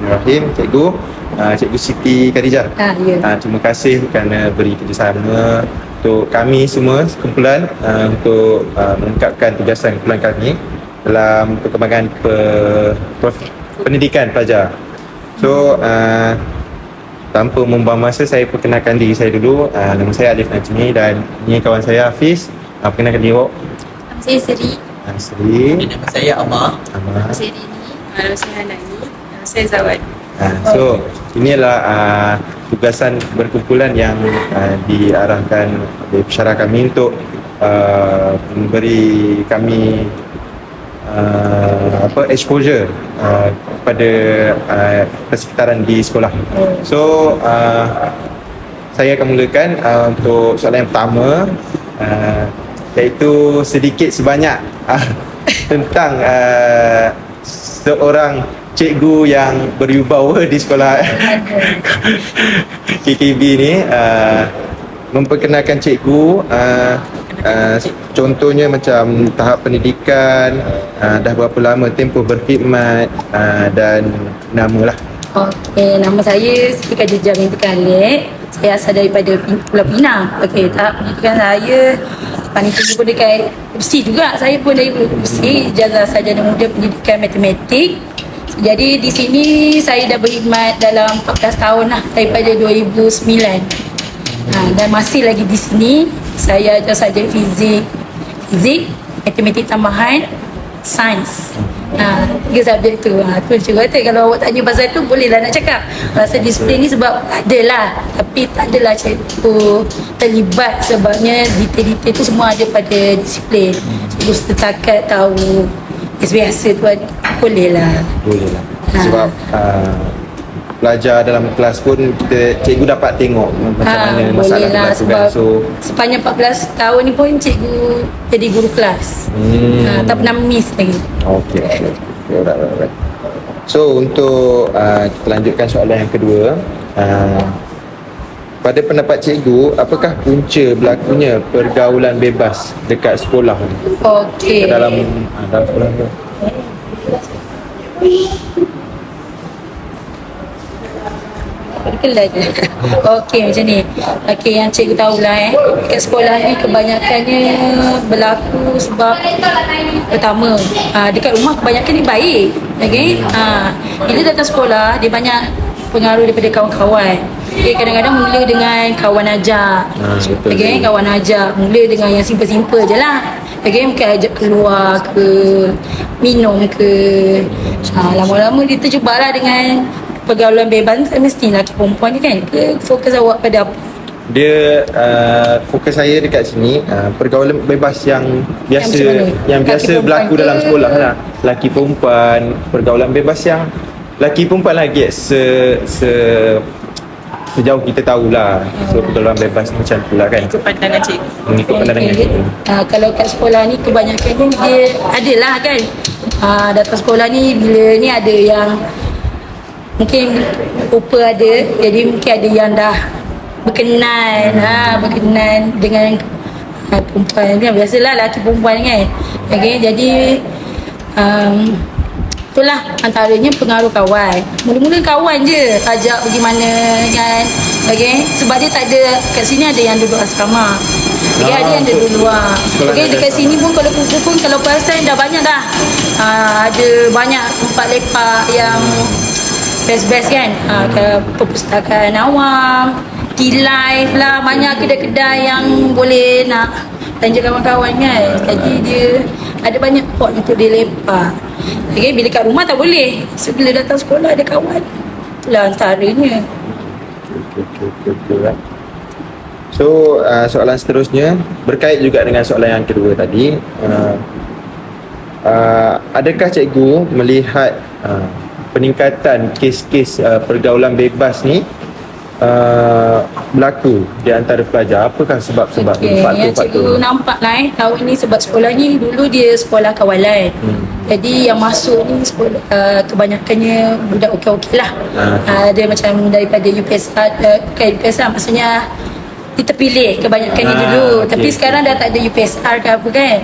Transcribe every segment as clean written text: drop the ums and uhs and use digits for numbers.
Bismillahirrahmanirrahim. Cikgu, Cikgu Siti Khadijah. Ya. Terima kasih kerana beri kerjasama untuk kami semua sekumpulan untuk melengkapkan tugasan kumpulan kami dalam perkembangan pendidikan pelajar. So, tanpa membuang masa, saya perkenalkan diri saya dulu. Nama saya Alif Najmi dan ini kawan saya Hafiz. Perkenalkan diri awak. Saya Seri. Seri. Nama saya Amar. Saya Dini. Nama saya Hanani. Saya Zawad. So inilah tugasan berkumpulan yang diarahkan oleh pensyarah kami untuk memberi kami exposure kepada persekitaran di sekolah. So saya akan mulakan untuk soalan yang pertama, iaitu sedikit sebanyak tentang seorang cikgu yang berwibawa di sekolah KKB ni. Memperkenalkan cikgu, contohnya macam tahap pendidikan, dah berapa lama tempoh berkhidmat, dan nama lah. Okey, nama saya Siti Khadijah binti Khalid. Saya asal daripada Pulau Pinang. Okey, tahap pendidikan saya panitia pun dekat UPSI juga. Saya pun dari UPSI, Ijazah Sarjana Muda Pendidikan Matematik. Jadi di sini saya dah berkhidmat dalam 14 tahun lah, daripada 2009. Dan masih lagi di sini. Saya ajar sarjana fizik, matematik tambahan, sains. 3 subjek tu. Tu cikgu kata kalau awak tanya pasal tu bolehlah nak cakap. Rasa disiplin ni sebab adalah, tapi tak adalah cikgu terlibat sebabnya detail-detail tu semua ada pada disiplin. Cikgu setakat tahu biasa tu bolehlah. Sebab pelajar dalam kelas pun cikgu dapat tengok macam mana masalah berlaku kan. So sepanjang 14 tahun ni pun cikgu jadi guru kelas. Tak pernah miss lagi. Okay. Alright. So untuk kita lanjutkan soalan yang kedua. Pada pendapat cikgu, apakah punca berlakunya pergaulan bebas dekat sekolah ni? Okey. Dalam sekolah tu. Okey, macam ni. Okey, yang cikgu tahulah dekat sekolah ni kebanyakannya berlaku sebab pertama, dekat rumah kebanyakan ni baik. Okey. Bila datang sekolah dia banyak pengaruh daripada kawan-kawan. Okay, kadang-kadang mula dengan kawan ajar. Okay, kawan ajar. Mula dengan yang simple-simple je lah. Okay, mungkin ajak keluar ke, minum ke. Lama-lama dia terjebaklah dengan pergaulan bebas. Mesti lelaki perempuan ni kan. Ke fokus awak pada apa? Dia fokus saya dekat sini, pergaulan bebas yang biasa berlaku dalam sekolah lah. Lelaki perempuan, pergaulan bebas yang lelaki perempuan lagi sejauh kita tahulah. So pergaulan bebas macam tu lah kan. Ikut pandangan cikgu. Mengikut pandangan cikgu. Kalau kat sekolah ni kebanyakan dia adalah kan. Datang sekolah ni bila ni ada yang mungkin rupa ada, jadi mungkin ada yang dah berkenan dengan perempuan ni. Biasalah lelaki perempuan kan. Okay, jadi itulah antaranya pengaruh kawan. Mula-mula kawan je ajak pergi mana kan. Okay, sebab dia tak ada, kat sini ada yang duduk asrama. Okay, ada yang duduk luar. Okay, dekat sini pun kalau kumpul pun kalau perasan dah banyak dah. Ada banyak tempat lepak yang best-best kan. Perpustakaan awam, T-Life lah, banyak kedai-kedai yang boleh nak belanja kawan-kawan kan. Jadi dia ada banyak pot untuk dia lepak. Okay, bila kat rumah tak boleh. So bila datang sekolah ada kawan. Itulah antaranya. Okay. So soalan seterusnya berkait juga dengan soalan yang kedua tadi. Adakah cikgu melihat peningkatan kes-kes pergaulan bebas ni berlaku di antara pelajar? Apakah sebab-sebab yang cikgu nampak lah tahun ni sebab sekolah ni dulu dia sekolah kawalan. Jadi yang masuk ni sekolah kebanyakannya budak okey-okey lah. Dia macam daripada UPSR, bukan UPSR maksudnya kita pilih kebanyakannya dulu. Tapi sekarang dah tak ada UPSR ke apa kan.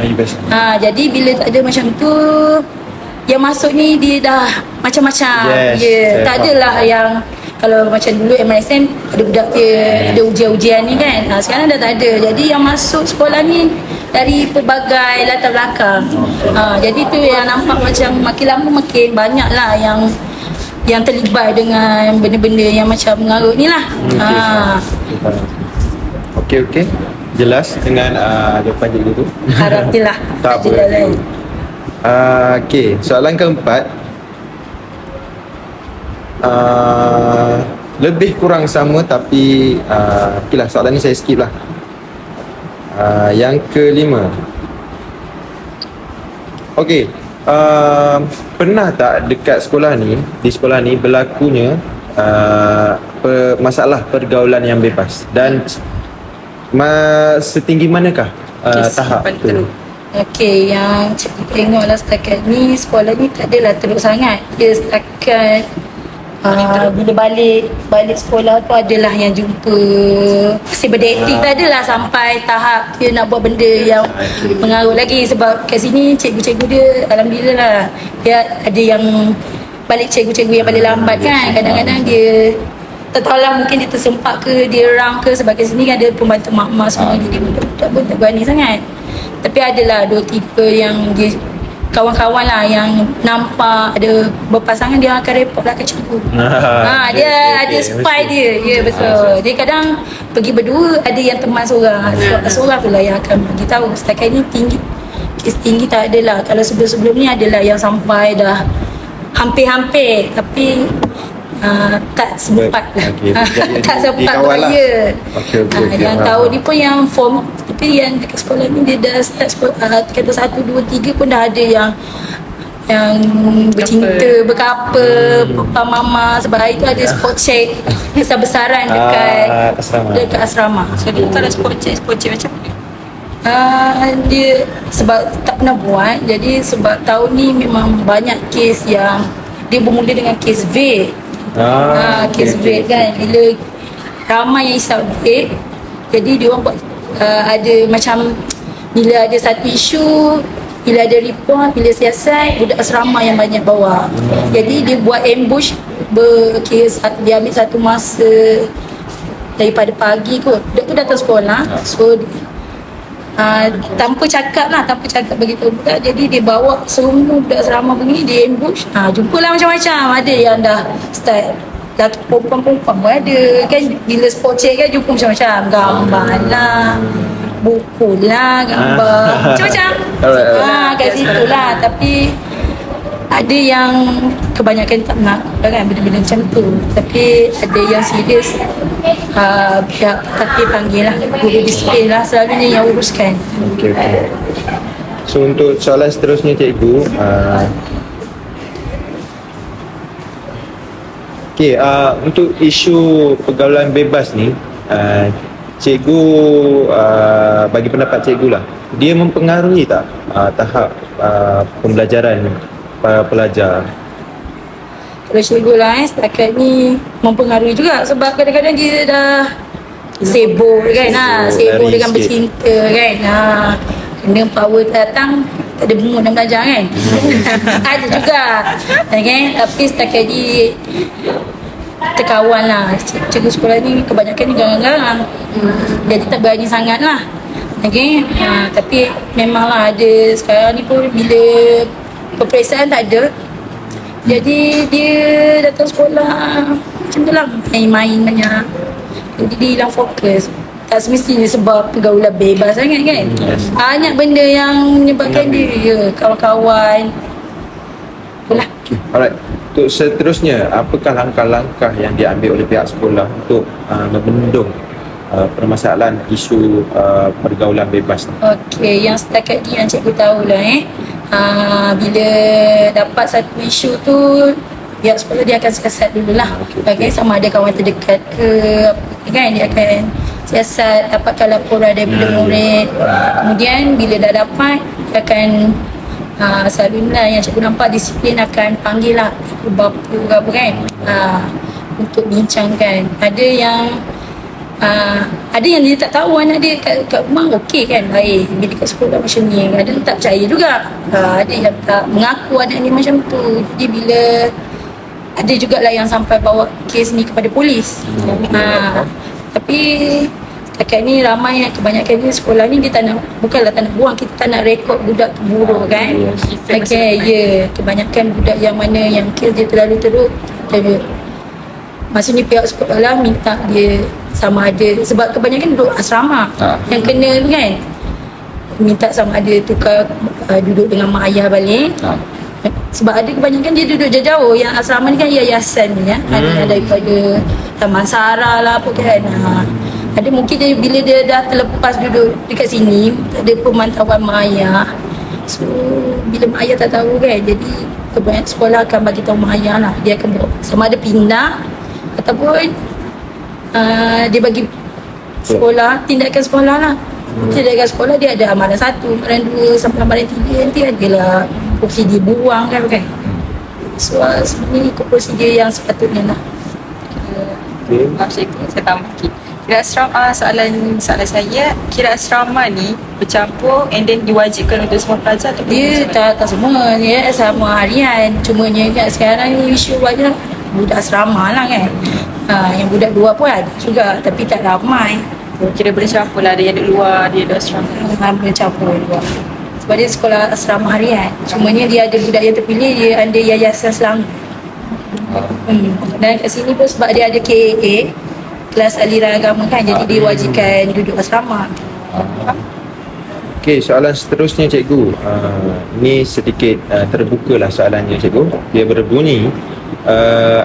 Jadi bila tak ada macam tu, yang masuk ni dia dah macam-macam. Yes, Ya, saya tak faham. adalah yang kalau macam dulu MRSM ada budak dia ada ujian-ujian ni kan. Sekarang dah tak ada. Jadi yang masuk sekolah ni dari pelbagai latar belakang. Jadi tu yang nampak macam makin lama makin banyak lah yang terlibat dengan benda-benda yang macam mengarut ni lah. Okey. Jelas dengan jawapan cikgu tu. Harap je lah. Tak apa. jelas lain. Okey, soalan keempat. Lebih kurang sama tapi okey lah, soalan ni saya skip lah. Yang kelima. Okey, pernah tak dekat sekolah ni, di sekolah ni berlakunya masalah pergaulan yang bebas dan setinggi manakah tahap tu? Okey, yang cikgu tengoklah setakat ni sekolah ni tak adalah teruk sangat. Dia setakat bila balik sekolah tu adalah yang jumpa si berdating tak adalah sampai tahap dia nak buat benda yang mengarut lagi. Sebab kat sini cikgu-cikgu dia alhamdulillah lah, dia ada yang balik cikgu-cikgu yang balik lambat kan. Kadang-kadang dia tak tahulah, mungkin dia tersempak ke, dia rang ke. Sebab kat sini kan ada pembantu mak-mak semua, jadi budak-budak pun tak berani sangat. Tapi adalah 2-3 yang dia kawan-kawan lah yang nampak ada berpasangan, dia akan report lah ke cikgu. Dia ada spy dia. Ya, betul. Dia kadang pergi berdua, ada yang teman seorang. Seorang tu lah yang akan bagi tahu. Setakat ni kes tinggi tak adalah. Kalau sebelum-sebelum ni adalah yang sampai dah hampir-hampir tapi tak sempat lah. Tak sempat raya. Yang tahu ni pun yang form, tapi yang dekat sekolah ni dia dah start sekolah, kata 1, 2, 3 pun dah ada yang bercinta, berkapa, papa mama. Sebab hari tu ada spot check besar-besaran dekat asrama. So dia kalau spot check macam mana? Dia sebab tak pernah buat, jadi sebab tahun ni memang banyak kes yang dia bermula dengan kes vape. Kes vape kan, bila ramai yang isap vape, jadi dia orang buat ada macam bila ada satu isu, bila ada report, bila siasat, budak asrama yang banyak bawa. Jadi dia buat ambush, dia ambil satu masa daripada pagi kot, budak tu datang sekolah. So tanpa cakap bagi tahu budak. Jadi dia bawa semua budak asrama begini, dia ambush. Jumpalah macam-macam. Ada yang dah start Datuk perempuan-perempuan pun ada kan. Bila spot check kan jumpa macam-macam, gambar lah, buku lah, gambar macam-macam. Kat situ lah. Tapi ada yang kebanyakan tak nak kan benda-benda macam tu. Tapi ada yang serius, pihak tapi panggil lah guru disiplin lah, selalunya yang uruskan. Okey. So untuk soalan seterusnya cikgu, untuk isu pergaulan bebas ni, cikgu bagi pendapat cikgu lah, dia mempengaruhi tak tahap pembelajaran para pelajar? Kalau cikgu lah setakat ni mempengaruhi juga. Sebab kadang-kadang dia dah sibuk kan, sibuk dengan bercinta kan. Kena power datang, tak ada mood nak belajar kan. Ada juga okay? Tapi setakat ni terkawan lah. Cikgu sekolah ni kebanyakan ni garang-garang, jadi tak berani sangat lah. Okay? Tapi memanglah ada sekarang ni pun bila peperiksaan tak ada, jadi dia datang sekolah macam tu lah, main-main banyak. Jadi dia hilang fokus. Tak semestinya sebab pergaulan bebas sangat kan. Banyak benda yang menyebabkan dia kawan-kawan. Itulah. Alright. Untuk seterusnya, apakah langkah-langkah yang diambil oleh pihak sekolah untuk membendung permasalahan isu pergaulan bebas ni? Okey, yang setakat ni yang cikgu tahulah bila dapat satu isu tu, pihak sekolah dia akan siasat dululah. Okay, sama ada kawan terdekat ke apa kan, dia akan siasat, dapatkan laporan daripada murid. Kemudian bila dah dapat, dia akan selalunya yang cikgu nampak disiplin akan panggil lah ibu bapa ke apa kan, untuk bincangkan. Ada yang Ada yang dia tak tahu anak dia kat rumah okey kan, baik, bila kat sekolah macam ni. Ada yang tak percaya juga, ada yang tak mengaku anak ni macam tu. Jadi bila ada jugalah yang sampai bawa kes ni kepada polis. Tapi setakat ni ramai, kebanyakan ni sekolah ni dia tak nak, bukanlah tak nak buang, kita tak nak rekod budak tu buruk kan. Kebanyakan budak yang mana yang kes dia terlalu teruk, maksudnya pihak sekolah minta dia sama ada, sebab kebanyakan duduk asrama yang kena tu kan, minta sama ada tukar duduk dengan mak ayah balik. Sebab ada kebanyakan dia duduk jauh-jauh, yang asrama ni kan yayasan ni ya. Ada yang daripada Taman Sara lah apa kan. Ada mungkin dia, bila dia dah terlepas duduk dekat sini, tak ada pemantauan mak ayah. So bila mak ayah tak tahu kan, jadi kebanyakan sekolah akan bagi tahu mak ayah lah. Dia akan sama ada pindah ataupun dia bagi sekolah, tindakan sekolah lah. Tindakan sekolah dia ada amaran 1, amaran 2 sampai amaran 3, nanti adalah prosedur buang kan. So sebenarnya ikut prosedur yang sepatutnya lah. Maaf cikgu, saya tambah sikit. Kira asrama, soalan saya, kira asrama ni bercampur and then diwajibkan untuk semua pelajar atau Dia tak semua, dia sama harian. Cumanya kat sekarang ni isu banyak budak asrama lah kan. Yang budak luar pun ada juga, tapi tak ramai. Kira boleh campur lah, ada yang duduk luar, dia duduk asrama. Boleh campur luar. Sebab dia sekolah asrama harian. Cumanya dia ada budak yang terpilih, dia ada yayasan Selangor. Dan kat sini pun sebab dia ada KAA, kelas aliran agama kan, jadi dia wajibkan duduk asrama. Okey, soalan seterusnya cikgu. Ini sedikit terbuka lah soalannya cikgu. Dia berbunyi,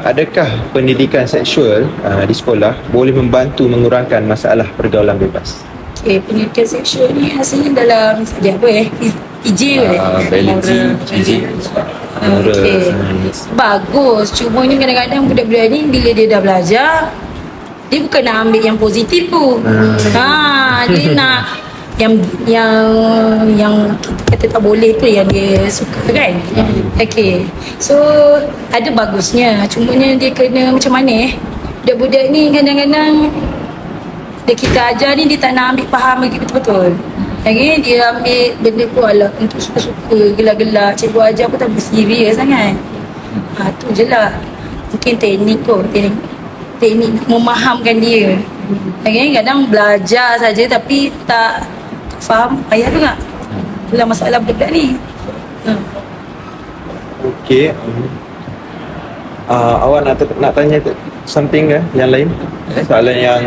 adakah pendidikan seksual di sekolah boleh membantu mengurangkan masalah pergaulan bebas? Okey, pendidikan seksual ni asalnya dalam subjek apa PJ biologi, physics, moral. Okey. Bagus. Cuma ni kadang-kadang budak-budak ni bila dia dah belajar, dia bukan nak ambil yang positif tu. Dia nak yang kita kata tak boleh tu yang dia suka kan. Okey. So ada bagusnya, cumanya dia kena macam mana budak-budak ni kadang-kadang kita ajar ni dia tak nak ambil faham lagi betul-betul. Okey, dia ambil benda tu ala untuk suka-suka, gelak-gelak. Cikgu ajar pun tak berserius sangat. Tu je lah. Mungkin teknik kot, teknik memahamkan dia. Okey, kadang belajar saja tapi tak faham ayat tu tak. Itulah masalah budak ni. Okey. Awak nak tanya something ke yang lain? Soalan yang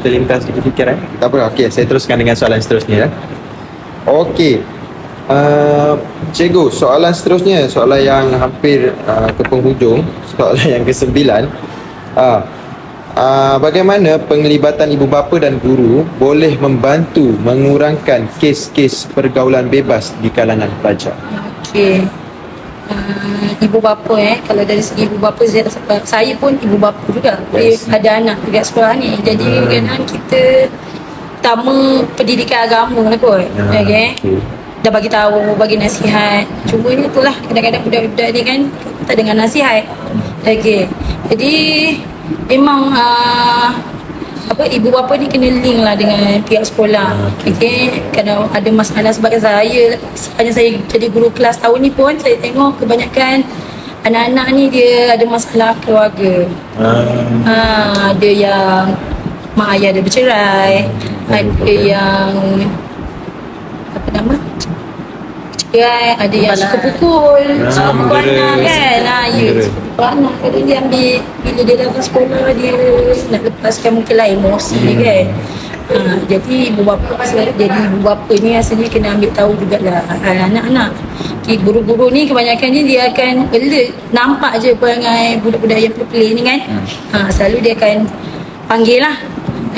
terlintas di fikiran? Tak apa. Okey, saya teruskan dengan soalan seterusnya. Okey. Cikgu, soalan seterusnya, soalan yang hampir ke penghujung, soalan yang ke-9. Bagaimana penglibatan ibu bapa dan guru boleh membantu mengurangkan kes-kes pergaulan bebas di kalangan pelajar? Okey. Ibu bapa kalau dari segi ibu bapa, saya pun ibu bapa juga. Ada anak juga sekolah ni. Jadi kadang kita pertama pendidikan agama lah kot. Okey. Dah bagi tahu, bagi nasihat. Cuma ni itulah kadang-kadang budak-budak ni kan tak dengar nasihat. Okey. Jadi memang ibu bapa ni kena link lah dengan pihak sekolah. Okey, kalau ada masalah, sebab saya hanya saya jadi guru kelas tahun ni pun saya tengok kebanyakan anak-anak ni dia ada masalah keluarga. Ada yang mak ayah dia bercerai, ada yang bercerai, ada yang suka pukul anak kan. Anak kadang dia ambil, bila dia datang sekolah dia nak lepaskan mungkin lah emosi kan. Jadi ibu bapa ni asalnya kena ambil tahu jugalah hal anak-anak. Okay, guru-guru ni kebanyakan ni dia akan alert, nampak je perangai budak-budak yang pelik ni kan. Selalu dia akan panggil lah.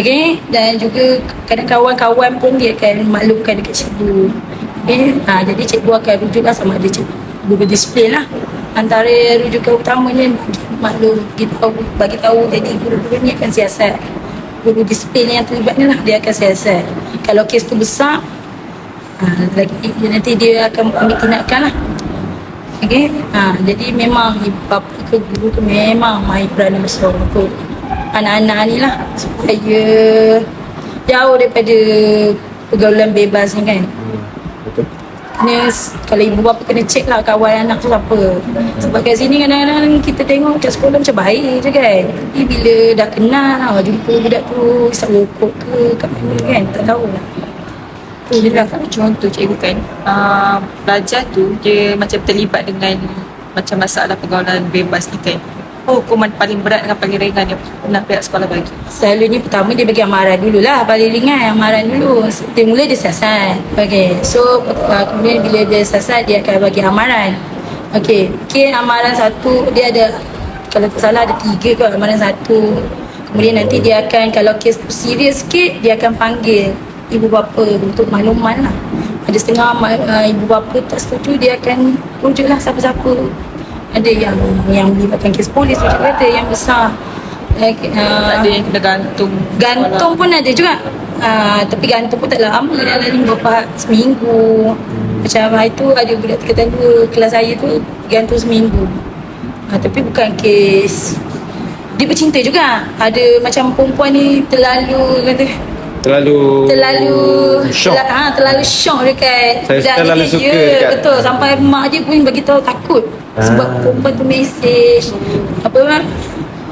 Okay, dan juga kadang kawan-kawan pun dia akan maklumkan dekat cikgu. Okay, jadi cikgu akan rujuklah sama ada cikgu guru disiplin lah. Antara rujukan utamanya bagi tahu, jadi guru-guru ni akan siasat. Guru disiplin yang terlibat ni lah, dia akan siasat. Kalau kes tu besar, nanti dia akan ambil tindakan lah. Okay, jadi memang ibu bapa ke guru tu memang main peranan besar untuk anak-anak ni lah supaya jauh daripada pergaulan bebas ni kan. Betul. Kalau ibu bapa kena check lah kawan anak tu siapa. Sebab kat sini kadang-kadang kita tengok kat sekolah macam baik je kan, tapi bila dah kenal jumpa budak tu isap rokok ke kat mana kan, tak tahu lah. Tu je lah. Kalau contoh cikgu kan, pelajar tu dia macam terlibat dengan macam masalah pergaulan bebas ni kan. Hukuman paling berat dengan paling ringan yang pernah pihak sekolah bagi? Selalunya pertama dia bagi amaran dulu lah, paling ringan amaran dulu. Dia mula dia siasat. Okay, so kemudian bila dia siasat dia akan bagi amaran. Okay, amaran satu dia ada, kalau tak salah ada 3 kot amaran satu. Kemudian nanti dia akan, kalau kes tu serius sikit, dia akan panggil ibu bapa untuk makluman lah. Ada setengah ibu bapa tak setuju, dia akan rujuk lah siapa-siapa. Ada yang melibatkan kes polis tu kata yang besar. Ada yang kena gantung. Gantung pun ada juga. Tapi gantung pun tak lama, dalam beberapa seminggu. Macam hari tu ada budak tingkatan 2 kelas saya tu gantung seminggu. Tapi bukan kes, dia bercinta juga. Ada macam perempuan ni terlalu Syok. terlalu syok dekat Saya terlalu dia. suka dekat. Betul, sampai mak dia pun bagi tahu takut. Sebab perempuan tu mesej apa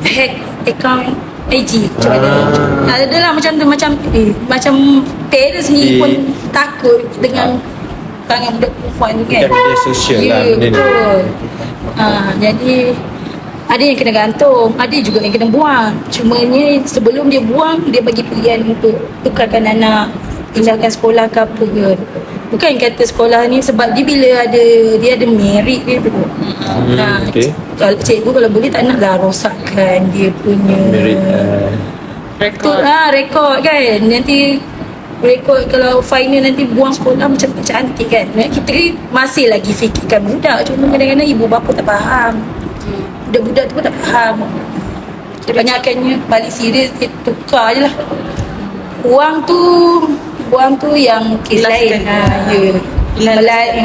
hack account IG macam mana. Adalah macam tu, macam parents ni pun takut dengan perangai budak perempuan tu kan. Dekat media sosial lah benda ni. Betul. Jadi ada yang kena gantung, ada juga yang kena buang. Cumanya sebelum dia buang, dia bagi pilihan untuk tukarkan anak, tinggalkan sekolah ke apa ke. Bukan kata sekolah ni, sebab dia bila dia ada merit dia tu. Okay. Kalau cikgu kalau boleh tak naklah rosakkan dia punya Merit, Rekod. rekod kan. Nanti rekod kalau final nanti buang sekolah macam tak cantik kan. Kita masih lagi fikirkan budak, cuma kadang-kadang ibu bapa tak faham. Budak-budak tu pun tak faham. Kebanyakannya balik serius dia tukar je lah. Buang tu yang kes lain.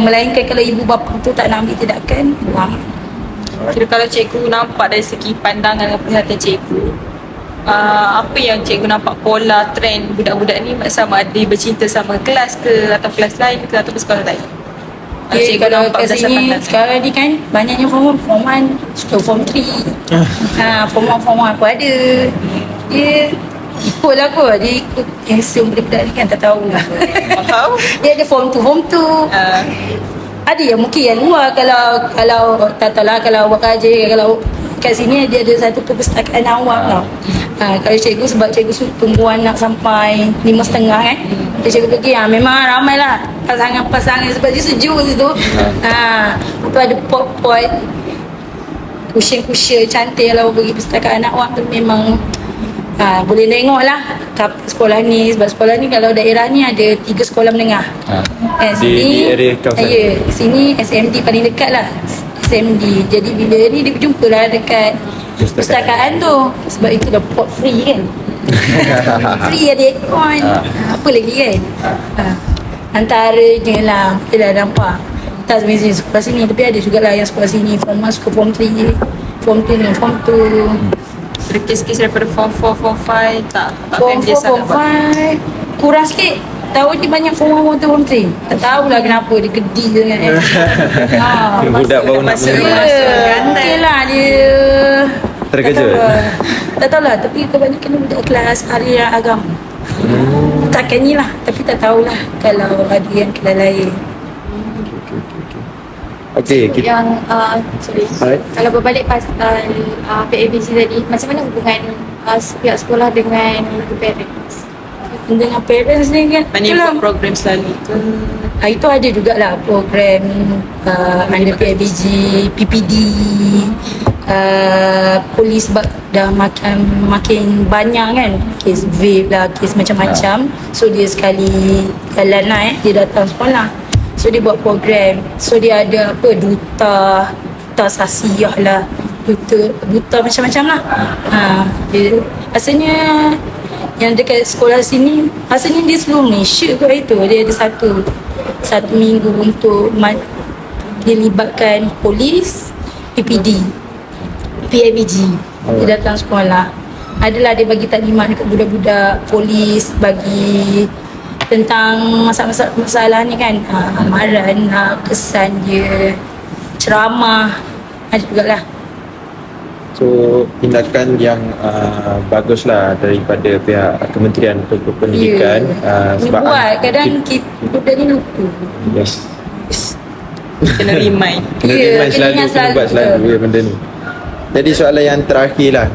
Melainkan kalau ibu bapa tu tak nak ambil tindakan, buang. Kira kalau cikgu nampak dari segi pandangan dan perhatian cikgu, apa yang cikgu nampak pola trend budak-budak ni sama ada bercinta sama kelas ke, atau kelas lain ke, atau sekolah lain? Kalau kat sini sekarang ni kan banyaknya form 1 suka form 3. Form 1 pun ada. Dia ikutlah kot, dia ikut handsome budak-budak ni kan, tak tahulah. Faham? Dia ada form 2 ada yang mungkin yang luar, kalau tak tahulah, kalau awak kerja, kalau kat sini dia ada satu perpustakaan awak tau. Kalau cikgu, sebab cikgu tunggu anak sampai 5.30 kan, cikgu pergi, memang ramai lah pasangan-pasangan sebab dia sejuk situ. Lepas ada pot-pot cushion cantik. Kalau pergi perpustakaan awak tu memang boleh tengok lah sekolah ni. Sebab sekolah ni kalau daerah ni ada 3 sekolah menengah. Di area kawasan. Ya, sini SMD paling dekat lah, SMD. Jadi bila ni dia berjumpa lah dekat perpustakaan tu. Sebab itu dah pot free kan. Free ada aircon. Apa lagi kan. Antaranya lah kita dah nampak. Tak semestinya sekolah sini, tapi ada jugalah yang sekolah sini form 1 suka form 3, form 2 dengan form 2. Kes-kes daripada form 4, form 5 tak Form 4, dia form 5 kurang sikit. Tahun ni banyak form 1, form 2, form 3. Tak tahulah kenapa dia gedi sangat kan. Budak baru nak masa- menerima. Mungkin lah dia Terkejut. Tak tahulah, tapi kebanyakan budak kelas aliran agama. Takkan ni lah, tapi tak tahulah kalau ada yang kelas lain. Okey, kita Yang sorry. Alright. Kalau berbalik pasal PABG tadi, macam mana hubungan pihak sekolah dengan parents? Dengan parents ni kan, Mana itulah. buat program selalu ke? Itu ada jugalah program under PABG, PPD, polis sebab dah makin banyak kan, kes vape lah, kes macam-macam. So dia sekali jalan lah dia datang sekolah. So dia buat program. So dia ada apa, duta sasiah lah, duta macam-macam lah. Dia asalnya yang dekat sekolah sini, asalnya dia seluruh Malaysia kot itu. Dia ada satu minggu untuk dia libatkan polis, PPD, PABG. Dia datang sekolah. adalah dia bagi taklimat dekat budak-budak polis, bagi tentang masalah ni kan, amaran, kesan dia, ceramah, ada jugalah. So tindakan yang baguslah daripada pihak Kementerian Pendidikan. Dia buat kadang budak ni lupa. Yes. Kena remind. Kena Ya, remind kena selalu, ingat kena buat selalu. selalu benda ni. Jadi soalan yang terakhir lah,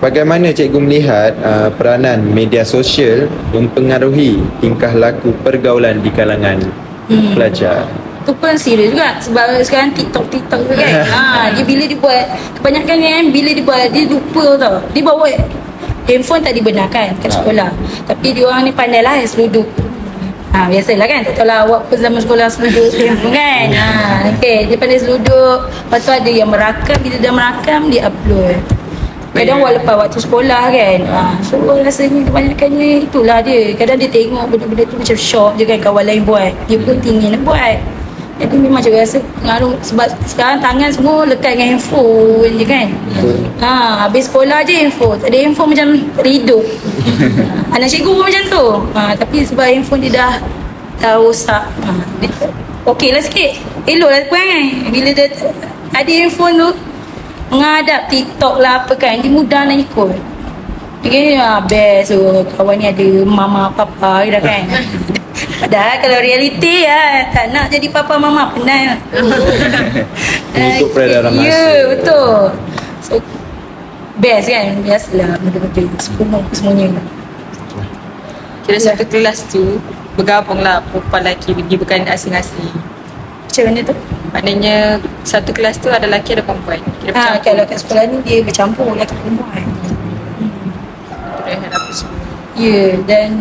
bagaimana cikgu melihat peranan media sosial mempengaruhi tingkah laku pergaulan di kalangan pelajar? Tu pun serius juga sebab sekarang TikTok tu kan. Dia bila dia buat kebanyakan kan, bila dia buat dia lupa tau. Dia bawa handphone tak dibenarkan kat sekolah. Tapi dia orang ni pandai lah seluduk. Biasalah kan, tak tahu lah awak pun zaman sekolah seluduk handphone kan. Okay, dia pandai seluduk. Lepas tu ada yang merakam, bila dah merakam dia upload. Kadang walaupun waktu sekolah kan. So rasanya kebanyakannya itulah dia. Kadang dia tengok benda-benda tu macam shock je kan kawan lain buat. Dia pun tinggi nak buat. Jadi memang cikgu rasa pengaruh sebab sekarang tangan semua lekat dengan handphone je kan. Habis sekolah je handphone. Tak ada handphone macam redup. Anak cikgu pun macam tu. Tapi sebab handphone dia dah rosak. Okey lah sikit. Elok lah perangai. Bila dia ada handphone tu, menghadap TikTok lah apa kan, dia mudah nak ikut. Okay, best. So kawan ni ada mama papa dah kan. Padahal kalau realiti tak nak jadi papa mama, penat. Untuk peredaran masa. Ya, betul. So best kan, biasalah benda-benda semuanya. Kira satu kelas tu bergabunglah perempuan lelaki, dia bukan asing-asing. Macam mana tu? Maknanya satu kelas tu ada lelaki ada perempuan. Kira bercampur. Kalau kat sekolah ni dia bercampur lelaki perempuan. Rehat apa semua. Ya, dan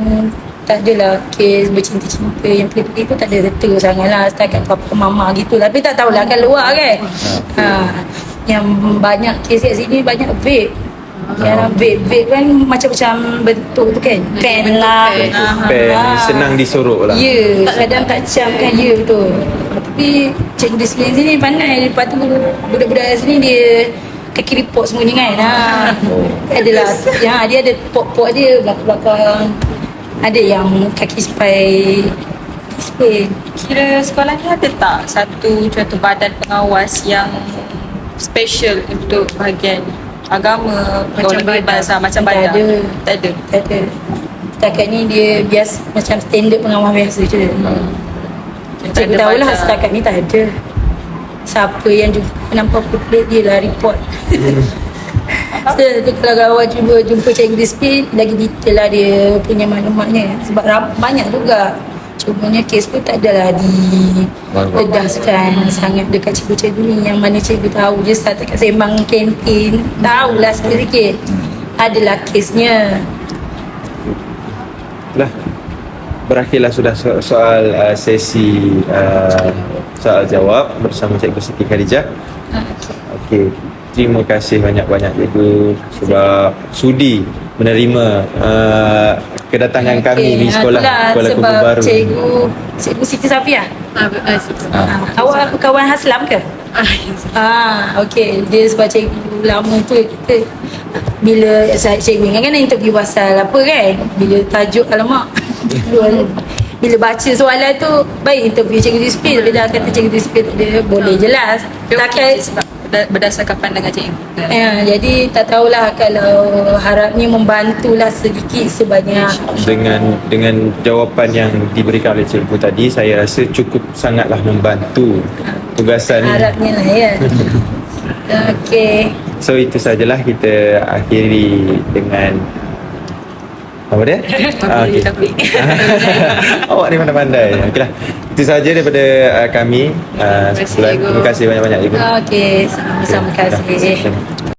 tak adalah kes bercinta-cinta yang pelik-pelik tu tak ada reta sangat lah, setakat papa mama gitu. Tapi tak tahulah kan luar kan. Yang banyak kes kat sini banyak vape. Yang vape kan macam-macam bentuk tu kan. Pen lah. Pen senang disorok lah. Ya, kadang tak cam kan, ya betul. Tapi cikgu disiplin sini pandai. Lepas tu budak-budak sini dia kaki report semua ni kan. Adalah dia ada pot-pot dia belakang-belakang. Ada yang kaki spy disiplin. Kira sekolah ni ada tak satu contoh badan pengawas yang special untuk bahagian agama, Macam pergaulan bebas macam Tak badan? ada. Tak ada. Tak ada. Setakat ni dia biasa macam standard pengawas biasa je. Tak Cikgu ada tahulah badan. setakat ni tak ada. Siapa yang jumpa nampak pelik dia lah report. So, kalau awak jumpa cikgu disiplin, lagi detail lah dia punya maklumatnya. Sebab banyak juga. Cumanya kes pun tak adalah didedahkan sangat dekat cikgu-cikgu ni. Yang mana cikgu tahu je setakat sembang kantin, tahulah sikit-sikit. Adalah kesnya. Lah, berakhirlah sudah soal sesi soal jawab bersama Cikgu Siti Khadijah. Okey, terima kasih banyak-banyak cikgu sebab sudi menerima kedatangan kami di sekolah Kuala Kubu sebab Baru. Cikgu Siti Safiah. Awak kawan Haslam ke? Okey, dia sebab cikgu lama tu kita bila cikgu ingat kan interview pasal apa kan, bila tajuk alamak bila baca soalan tu baik interview cikgu disiplin, tapi dah kata cikgu disiplin tak ada boleh jelas takkan Sebab berdasarkan pandangan cikgu. jadi tak tahulah, kalau harapnya membantulah sedikit sebanyak. Dengan jawapan yang diberikan oleh cikgu tadi, saya rasa cukup sangatlah membantu tugasan ni. Harapnya lah ya. Okey. So itu sajalah, kita akhiri dengan apa dia? Tapi Awak ni pandai-pandai. Okeylah. Itu saja daripada kami. Sekumpulan. Terima kasih banyak-banyak cikgu. Okey, sama-sama kasih.